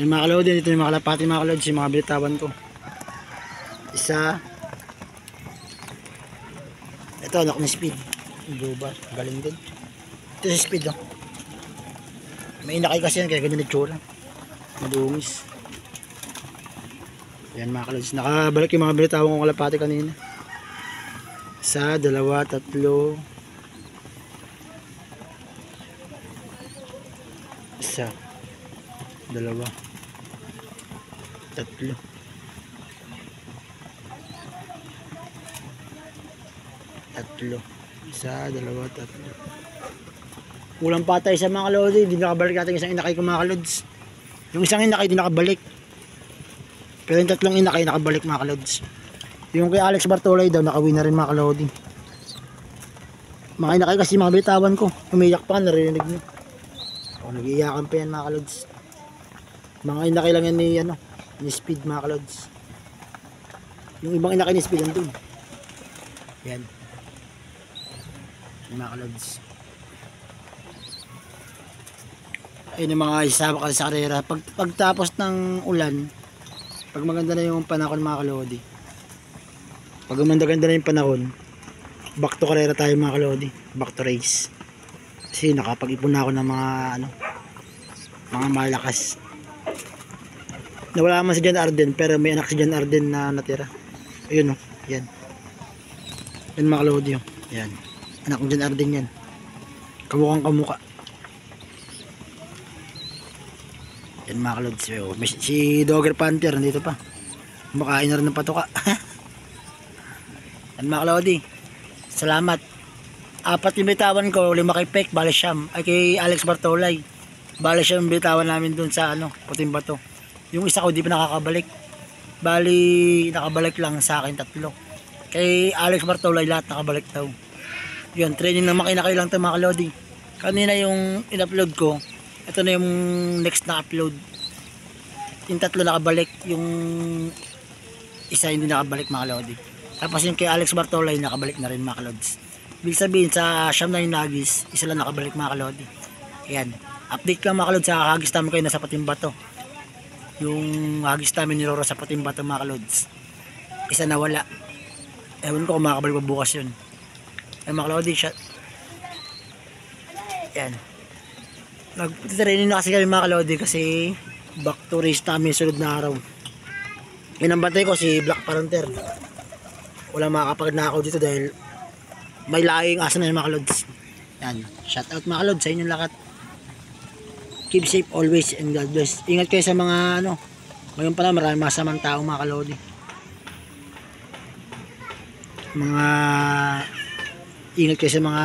Ayun mga kalodi, dito yung mga kalapati mga kalodi, yung mga bitawan ko. Isa. Ito anak ni Speed. Blue bar, galing din. Ito si Speed oh. May inakay kasi yan kaya ganyan itsura. Madungis. Yan mga kalodi, nakabalik yung mga bitawan kong kalapati kanina. Isa, dalawa, tatlo. Isa, dalawa, tatlo, isa, dalawa, tatlo. Kulang patay sa mga kalodi, hindi nakabalik natin isang inakay ko mga kalods. Yung isang inakay di nakabalik, pero yung tatlong inakay nakabalik mga kalods. Yung kay Alex Bartolay daw nakawin na rin mga kalodi. Mga inakay kasi mga bitawan ko, umiyak pa, narinig nyo. O, nag-iiyakan pa yan mga kalods. Mga inakay lang yan ni, ni Speed mga kalods. Yung ibang inakay ni Speed nandun. Yan. Mga kalods. Ayun yung mga isama kasi sa karera. Pagtapos ng ulan, pag maganda na yung panahon mga kalodi, pag gumanda-ganda na yung panahon, back to karera tayo mga kalodi. Back to race. Kasi nakapag-ipon na ako ng mga malakas. Nawala man si John Arden, pero may anak si John Arden na natira. Ayun o, yan. Yan mga kalodi o. Yan. Anak ni John Arden yan. Kamukhang kamuka. Yan mga kalodi. Si Dogger Panther, nandito pa. Kumakain na rin ng patuka. Yan mga kalodi. Salamat. 4 yung bitawan ko, 5 kay Peck, bali siyam. Ay kay Alex Bartolay. Bali siyam yung bitawan namin dun sa Puting Bato. Yung isa ko di pa nakakabalik. Bali nakabalik lang sa akin 3. Kay Alex Bartolay lahat nakabalik daw. Yun, training ng makina kayo lang ito mga kalodi. Kanina yung in-upload ko, ito na yung next na upload. Yung 3 nakabalik, yung isa hindi nakabalik mga kalodi. Tapos yung kay Alex Bartolay nakabalik na rin mga kalods. Ibig sabihin sa siyam na yung nagis, isa lang nakabalik mga kalodi. Ayan, update lang mga kalodi sa hagis namin kayo nasa Puting Bato. Yung hagis namin ni Roro sa Puting Bato mga kalods, isa nawala. Ewan ko kung makakabalik pa bukas yun. Ayan mga kalodi, shot. Ayan, nagtitraining na kasi kami mga kalodi kasi back to race namin sunod na araw. Yan ang bantay ko si Black Panther. Wala makakapagnakaw dito dahil may laing asa na yung mga kalods. Yan, shout out mga kalods sa inyong lahat. Keep safe always and God bless. Ingat kayo sa mga ngayon pala maraming masamang tao mga kalodi. Ingat kayo sa mga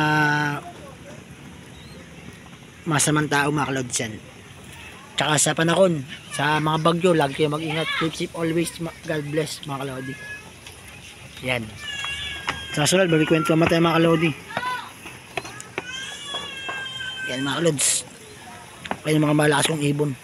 masamang tao mga kalods yan. Tsaka sa panahon, sa mga bagyo, lagi kayo mag-ingat. Keep safe always, God bless mga kalodi. Yan. Sa sunod, magkikwento naman tayo mga kalodi. Yan mga kalods. Kaya yung mga malakas kong ibon.